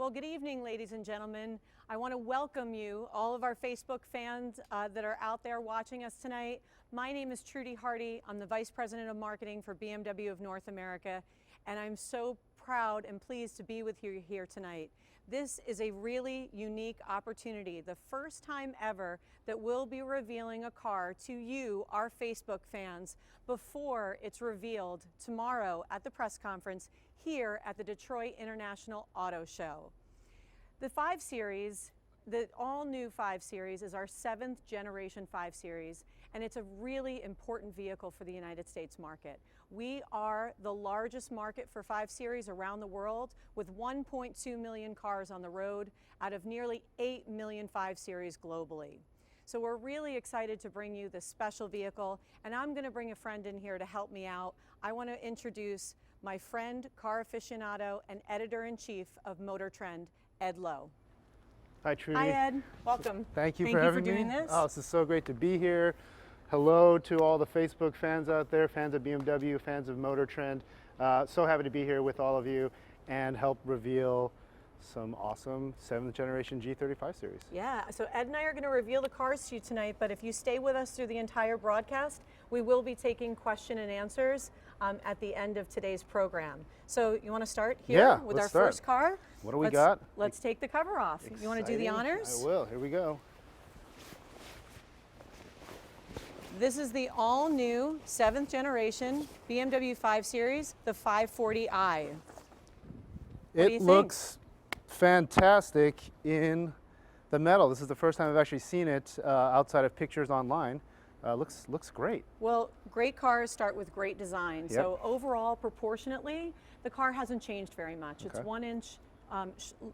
Well, good evening, ladies and gentlemen. I want to welcome you, all of our Facebook fans that are out there watching us tonight. My name is Trudy Hardy. I'm the Vice President of Marketing for BMW of North America, and I'm so proud and pleased to be with you here tonight. This is a really unique opportunity, the first time ever that we'll be revealing a car to you, our Facebook fans, before it's revealed tomorrow at the press conference here at the Detroit International Auto Show. The 5 Series, the all-new 5 Series, is our 7th generation 5 Series, and it's a really important vehicle for the United States market. We are the largest market for 5 Series around the world, with 1.2 million cars on the road out of nearly 8 million 5 Series globally. So we're really excited to bring you this special vehicle, and I'm going to bring a friend in here to help me out. I want to introduce my friend, car aficionado, and editor-in-chief of Motor Trend, Ed Loh. Hi, Trudy. Hi, Ed. Welcome. Thank you for having me. Doing this. Oh, this is so great to be here. Hello to all the Facebook fans out there, fans of BMW, fans of Motor Trend. So happy to be here with all of you and help reveal some awesome 7th generation G30 5 Series. Yeah, so Ed and I are going to reveal the cars to you tonight, but if you stay with us through the entire broadcast, we will be taking question and answers at the end of today's program. So you want to start here with our first car? What do we got? Let's take the cover off. Exciting. You want to do the honors? I will. Here we go. This is the all-new 7th generation BMW 5 Series, the 540i. It looks fantastic in the metal. This is the first time I've actually seen it outside of pictures online. Looks great. Well, great cars start with great design. Yep. So overall, proportionately, the car hasn't changed very much. Okay. It's 1 inch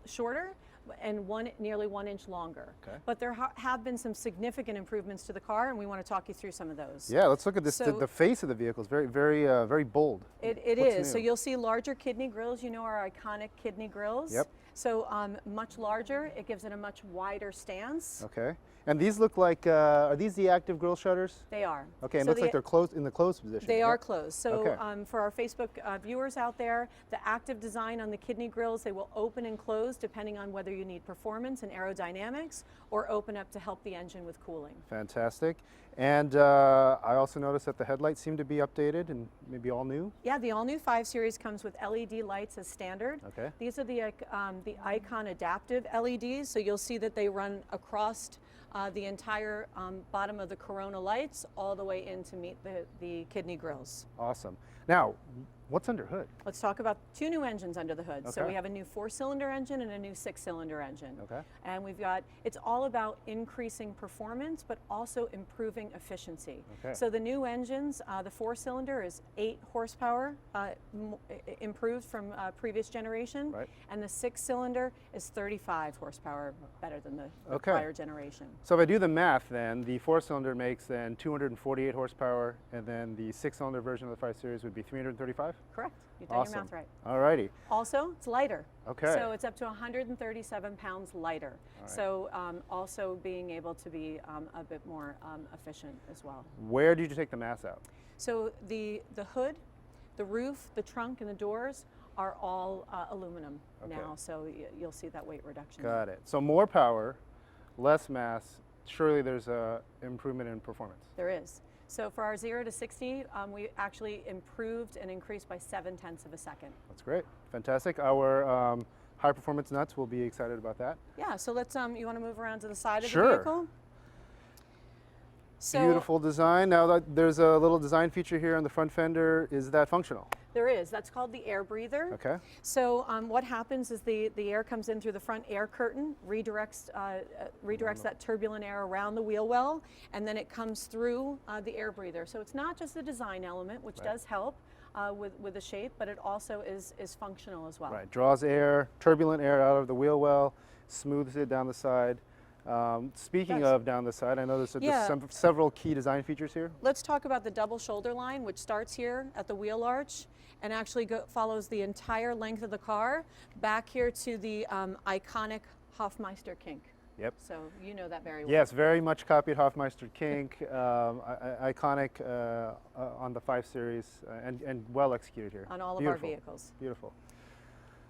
shorter and nearly 1 inch longer. Okay. But there have been some significant improvements to the car, and we want to talk you through some of those. Yeah, let's look at this. So, the face of the vehicle is very bold. It is. New? So you'll see larger kidney grills. You know our iconic kidney grills. Yep. So much larger. It gives it a much wider stance. Okay. And these look like, are these the active grille shutters? They are. Okay, and so looks like they're closed in the closed position. They are closed. So for our Facebook viewers out there, the active design on the kidney grills, they will open and close depending on whether you need performance and aerodynamics or open up to help the engine with cooling. Fantastic. And I also noticed that the headlights seem to be updated and maybe all new. Yeah, the all-new 5 Series comes with LED lights as standard. Okay. These are the Icon adaptive LEDs, so you'll see that they run across the entire bottom of the Corona lights all the way in to meet the kidney grills. Awesome. Now, what's under hood? Let's talk about 2 new engines under the hood. Okay. So we have a new 4-cylinder engine and a new 6-cylinder engine. Okay. And we've got, it's all about increasing performance, but also improving efficiency. Okay. So the new engines, the 4-cylinder is 8 horsepower improved from previous generation. Right. And the 6-cylinder is 35 horsepower better than the prior generation. So if I do the math then, the 4-cylinder makes then 248 horsepower, and then the 6-cylinder version of the 5 Series would be 335? Correct. You've done your math right. Alrighty. Also, it's lighter. Okay. So it's up to 137 pounds lighter. Right. So also being able to be a bit more efficient as well. Where did you take the mass out? So the hood, the roof, the trunk, and the doors are all aluminum now. So you'll see that weight reduction. Got it. So more power, less mass. Surely there's a improvement in performance. There is. So for our 0 to 60, we actually improved and increased by 0.7 of a second. That's great. Fantastic. Our high performance nuts will be excited about that. Yeah, so let's, you want to move around to the side of the vehicle? So beautiful design. Now there's a little design feature here on the front fender. Is that functional? There is. That's called the air breather. Okay. So what happens is the air comes in through the front air curtain, redirects that turbulent air around the wheel well, and then it comes through the air breather. So it's not just a design element, which does help with the shape, but it also is functional as well. Right. Draws air, turbulent air out of the wheel well, smooths it down the side. Speaking of down the side, I know there's several key design features here. Let's talk about the double shoulder line, which starts here at the wheel arch and actually follows the entire length of the car back here to the iconic Hofmeister kink. Yep. So you know that very well. Yes, very much copied Hofmeister kink, iconic on the 5 Series, and well executed here. On all of our vehicles. Beautiful.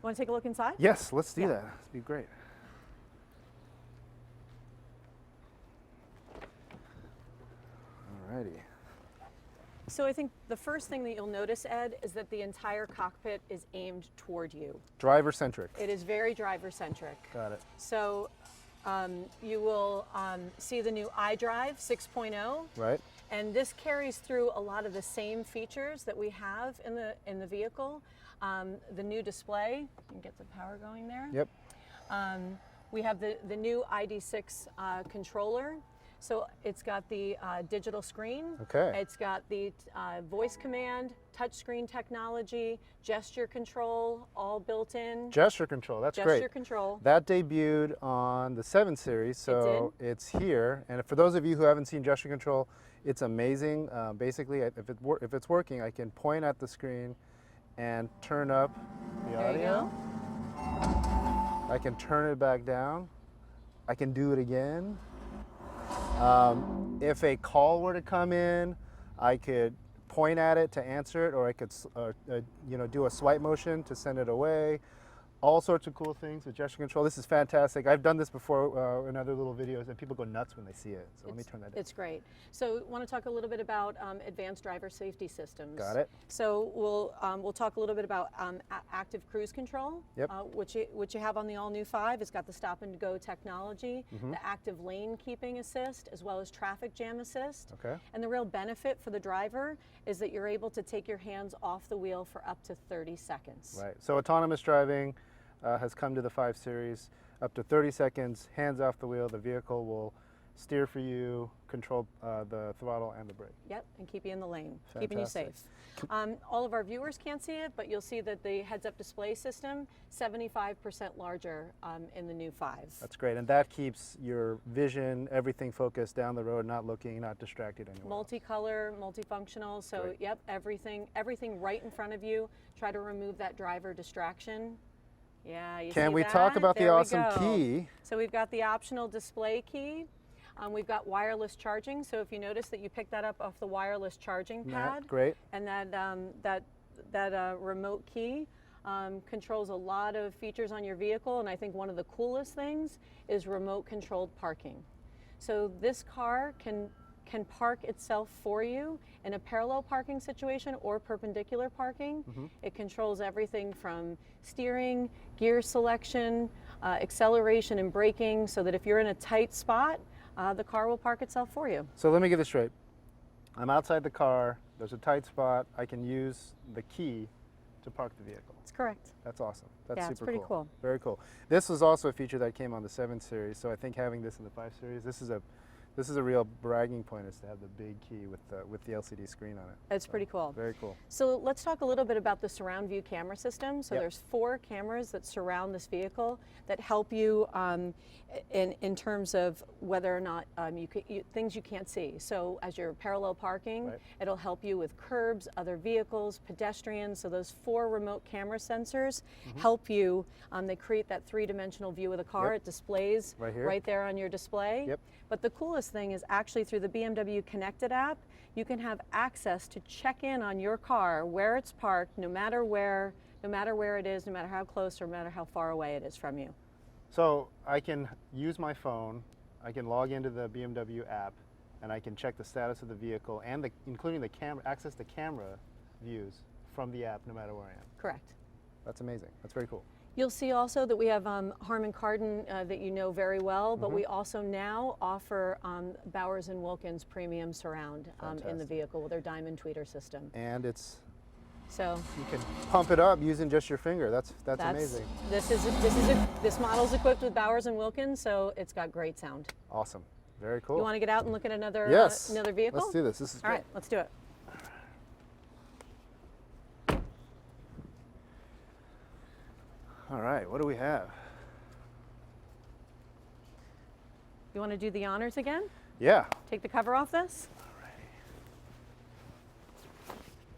Want to take a look inside? Yes, let's do Yeah. that. That'd be great. Alrighty. So I think the first thing that you'll notice, Ed, is that the entire cockpit is aimed toward you. Driver centric. It is very driver-centric. Got it. So you will see the new eDrive 6.0. Right. And this carries through a lot of the same features that we have in the vehicle. The new display, you can get the power going there. Yep. We have the new ID6 controller. So it's got the digital screen. Okay. It's got the voice command, touchscreen technology, gesture control, all built in. Gesture control, that's great. Gesture control. That debuted on the 7 Series, so it's here. And for those of you who haven't seen gesture control, it's amazing. Basically, if it's working, I can point at the screen and turn up the There you audio. I can turn it back down. I can do it again. If a call were to come in, I could point at it to answer it, or I could do a swipe motion to send it away. All sorts of cool things with gesture control. This is fantastic. I've done this before in other little videos, and people go nuts when they see it. So let me turn that down. It's great. So want to talk a little bit about advanced driver safety systems. Got it. So we'll talk a little bit about active cruise control, Yep. which you have on the all-new 5. It's got the stop and go technology, the active lane keeping assist, as well as traffic jam assist. Okay. And the real benefit for the driver is that you're able to take your hands off the wheel for up to 30 seconds. Right. So autonomous driving has come to the 5 Series. Up to 30 seconds, hands off the wheel, the vehicle will steer for you, control the throttle and the brake. Yep, and keep you in the lane, keeping you Fantastic. safe. All of our viewers can't see it, but you'll see that the heads-up display system, 75% larger in the new 5. That's great, and that keeps your vision, everything focused down the road, not looking, not distracted anywhere. Multicolor, multifunctional, so Great. yep, everything right in front of you. Try to remove that driver distraction. Yeah, you see Can we talk that? about the There we awesome go. key? So we've got the optional display key. We've got wireless charging. So if you notice that you pick that up off the wireless charging Yeah, pad, great. and that remote key controls a lot of features on your vehicle. And I think one of the coolest things is remote controlled parking. So this car can park itself for you in a parallel parking situation or perpendicular parking. It controls everything from steering, gear selection, acceleration and braking, so that if you're in a tight spot, the car will park itself for you. So let me get this straight. I'm outside the car, there's a tight spot, I can use the key to park the vehicle. That's correct. That's awesome. That's Yeah, super it's pretty cool. Very cool. This was also a feature that came on the 7 Series, so I think having this in the 5 Series, this is a real bragging point, is to have the big key with the LCD screen on it. It's pretty cool. Very cool. So let's talk a little bit about the surround view camera system. So Yep. there's 4 cameras that surround this vehicle that help you in terms of whether or not things you can't see. So as you're parallel parking, Right. it'll help you with curbs, other vehicles, pedestrians. So those 4 remote camera sensors help you. They create that 3-dimensional view of the car. Yep. It displays Right here. right there on your display. Yep. But the coolest thing is actually through the BMW Connected app, you can have access to check in on your car, where it's parked, no matter where it is, no matter how close or no matter how far away it is from you. So I can use my phone, I can log into the BMW app, and I can check the status of the vehicle and including the camera, access the camera views from the app no matter where I am. Correct. That's amazing. That's very cool. You'll see also that we have Harman Kardon that you know very well, but we also now offer Bowers & Wilkins Premium Surround in the Fantastic. vehicle with their Diamond Tweeter system. And So you can pump it up using just your finger. That's amazing. This model's equipped with Bowers & Wilkins, so it's got great sound. Awesome. Very cool. You want to get out and look at another Yes. another vehicle? Let's do this. This is All great. right, let's do it. All right, what do we have? You want to do the honors again? Yeah. Take the cover off this?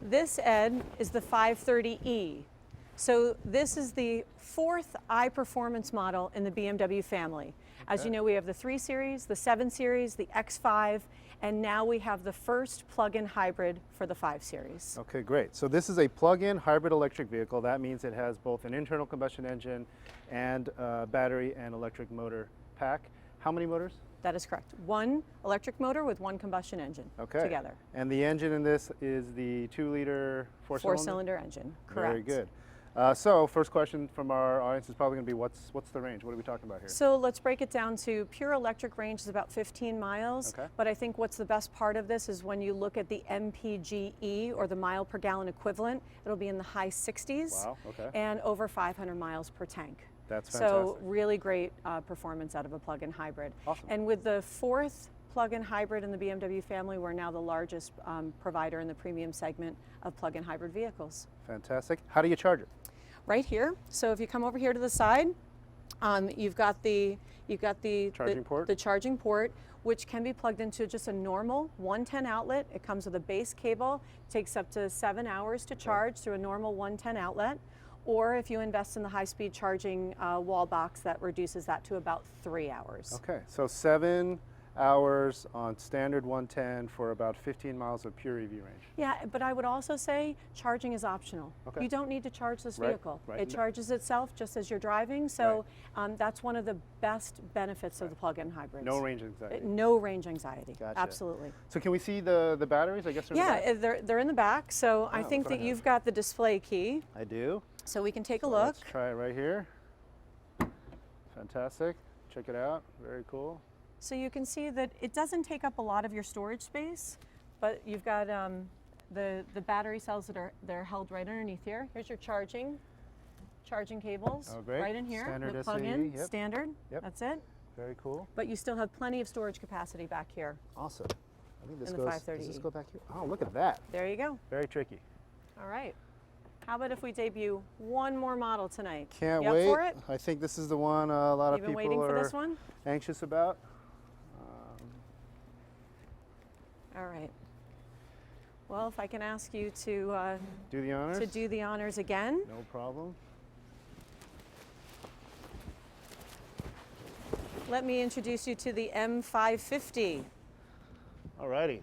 This, Ed, is the 530e. So this is the fourth iPerformance model in the BMW family. As you know, we have the 3 Series, the 7 Series, the X5, and now we have the first plug-in hybrid for the 5 Series. Okay, great. So this is a plug-in hybrid electric vehicle. That means it has both an internal combustion engine and a battery and electric motor pack. How many motors? That is correct. 1 electric motor with 1 combustion engine together. And the engine in this is the 2-liter 4-cylinder? 4-cylinder engine, correct. Very good. So first question from our audience is probably going to be what's the range? What are we talking about here? So let's break it down to pure electric range is about 15 miles. Okay. But I think what's the best part of this is when you look at the MPGE, or the mile per gallon equivalent, it'll be in the high 60s. Wow, okay. And over 500 miles per tank. That's fantastic. So really great performance out of a plug-in hybrid. Awesome. And with the 4th plug-in hybrid in the BMW family, we're now the largest provider in the premium segment of plug-in hybrid vehicles. Fantastic. How do you charge it? Right here. So if you come over here to the side, you've got the Charging port? The charging port, which can be plugged into just a normal 110 outlet. It comes with a base cable. It takes up to 7 hours to charge through a normal 110 outlet. Or if you invest in the high-speed charging wall box, that reduces that to about 3 hours. Okay, so 7 hours on standard 110 for about 15 miles of pure EV range. Yeah, but I would also say charging is optional. Okay. You don't need to charge this Right, vehicle. right. It charges itself just as you're driving, so that's one of the best benefits of the plug-in hybrids. No range anxiety. No range anxiety. Gotcha. Absolutely. So can we see the batteries? I guess they're in the back? Yeah, they're in the back, so I Oh, think go that ahead. you've got the display key, I do. so we can take a So look. Let's try it right here. Fantastic. Check it out. Very cool. So you can see that it doesn't take up a lot of your storage space, but you've got the battery cells they're held right underneath here. Here's your charging cables. Oh, great. Right in here. Standard The plug-in, SAE, yep. standard. Yep. That's it. Very cool. But you still have plenty of storage capacity back here. Awesome. I think this In the goes. 530e. Does this go back here? Oh, look at that. There you go. Very tricky. All right. How about if we debut one more model tonight? Can't You up wait. for it? I think this is the one a lot You've of been people waiting for are this one? anxious about. All right. Well, if I can ask you to Do the honors. do the honors again. No problem. Let me introduce you to the M550. Alrighty.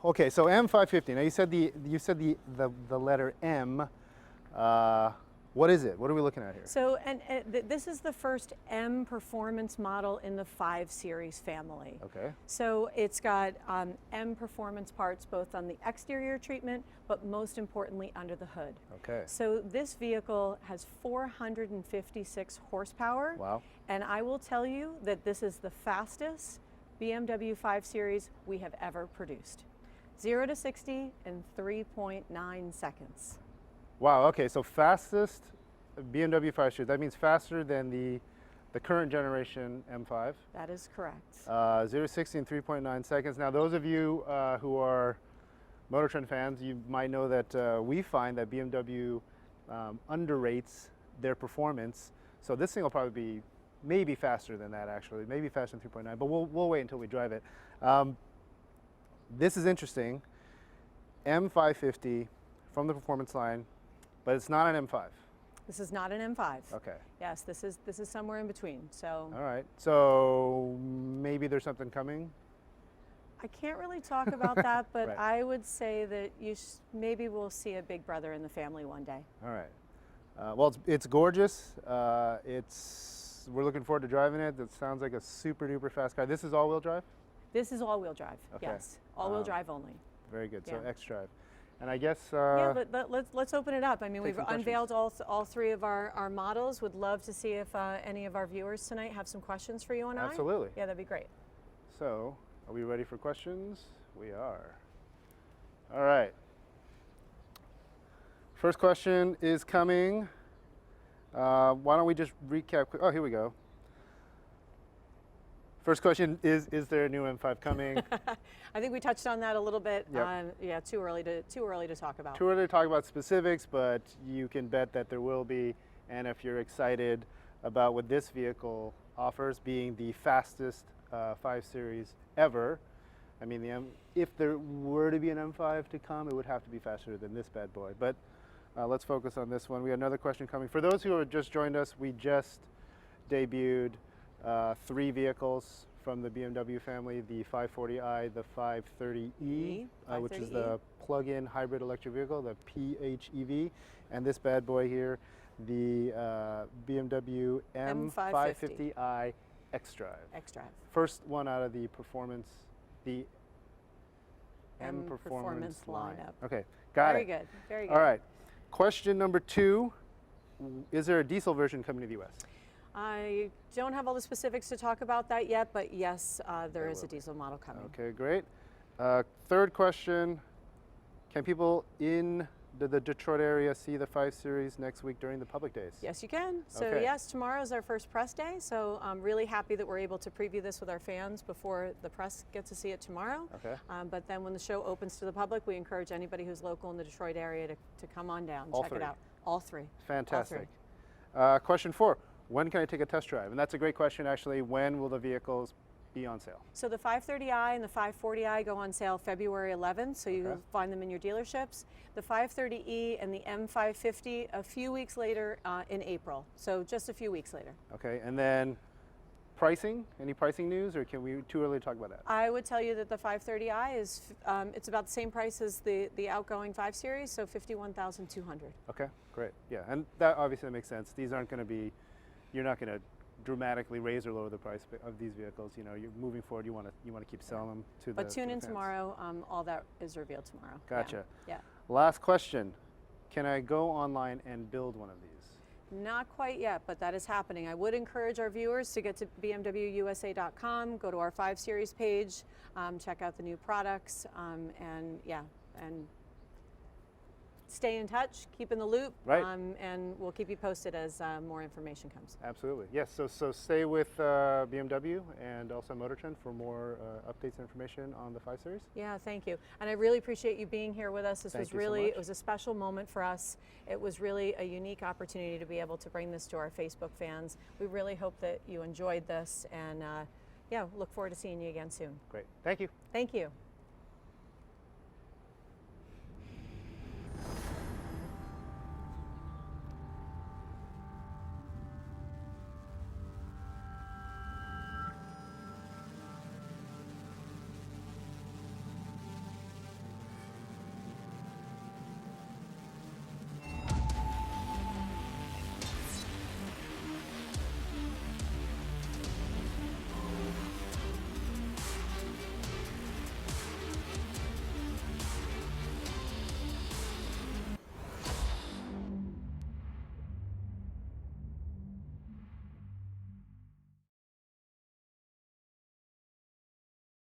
Okay, so M550. Now you said the letter M. What is it? What are we looking at here? So, this is the first M performance model in the 5 Series family. Okay. So it's got M performance parts both on the exterior treatment, but most importantly under the hood. Okay. So this vehicle has 456 horsepower. Wow. And I will tell you that this is the fastest BMW 5 Series we have ever produced. 0 to 60 in 3.9 seconds. Wow. Okay. So fastest BMW 5 Series. That means faster than the current generation M5. That is correct. 0 to 60 in 3.9 seconds. Now, those of you who are Motor Trend fans, you might know that we find that BMW underrates their performance. So this thing will probably be maybe faster than that, actually, maybe faster than 3.9. But we'll wait until we drive it. This is interesting. M550 from the performance line, but it's not an M5. This is not an M5. Okay. Yes, this is somewhere in between. So All right. So maybe there's something coming. I can't really talk about that, but Right. I would say that maybe we'll see a big brother in the family one day. All right. Well, it's gorgeous. We're looking forward to driving it. It sounds like a super duper fast car. This is all-wheel drive? This is all-wheel drive. Okay. Yes, all-wheel drive only. Very good. So Yeah. xDrive. And I guess Yeah, but let's open it up. I mean, take we've some questions. unveiled all 3 of our models. Would love to see if any of our viewers tonight have some questions for you and I. Absolutely. Yeah, that'd be great. So, are we ready for questions? We are. All right. First question is coming. Why don't we just recap? Oh, here we go. First question is there a new M5 coming? I think we touched on that a little bit. Yep. Yeah, too early to talk about. Too early to talk about specifics, but you can bet that there will be. And if you're excited about what this vehicle offers, being the fastest 5 Series ever, I mean, if there were to be an M5 to come, it would have to be faster than this bad boy. But let's focus on this one. We have another question coming. For those who have just joined us, we just debuted 3 vehicles from the BMW family, the 540i, the 530e, which is the plug-in hybrid electric vehicle, the PHEV, and this bad boy here, the BMW M550i xDrive. xDrive. First one out of the M Performance lineup. Okay, got Very it. good, very good. All right, question number 2, is there a diesel version coming to the US? I don't have all the specifics to talk about that yet, but yes, there is a diesel model coming. Okay, great. Third question, can people in the Detroit area see the 5 Series next week during the public days? Yes, you can. So Okay. yes, tomorrow is our first press day, so I'm really happy that we're able to preview this with our fans before the press gets to see it tomorrow. Okay. But then when the show opens to the public, we encourage anybody who's local in the Detroit area to come on down, All check 3. it out. All 3. Fantastic. Question 4, when can I take a test drive? And that's a great question, actually. When will the vehicles be on sale? So the 530i and the 540i go on sale February 11th, so you'll find them in your dealerships. The 530e and the M550 a few weeks later in April, so just a few weeks later. Okay, and then pricing, any pricing news, or can we, too early to talk about that? I would tell you that the 530i is, it's about the same price as the outgoing 5 Series, so $51,200. Okay, great, yeah, and that obviously makes sense. These aren't going to be, you're not going to dramatically raise or lower the price of these vehicles. You know, you're moving forward. You want to keep selling them to the. But tune in fans. tomorrow. All that is revealed tomorrow. Gotcha. Yeah. Last question: can I go online and build one of these? Not quite yet, but that is happening. I would encourage our viewers to get to bmwusa.com, go to our 5 Series page, check out the new products, and stay in touch, keep in the loop, Right. and we'll keep you posted as more information comes. Absolutely, yes. So stay with BMW and also Motor Trend for more updates and information on the 5 Series. Yeah, thank you. And I really appreciate you being here with us. This Thank was you so really, much. it was a special moment for us. It was really a unique opportunity to be able to bring this to our Facebook fans. We really hope that you enjoyed this, and yeah, look forward to seeing you again soon. Great, thank you. Thank you.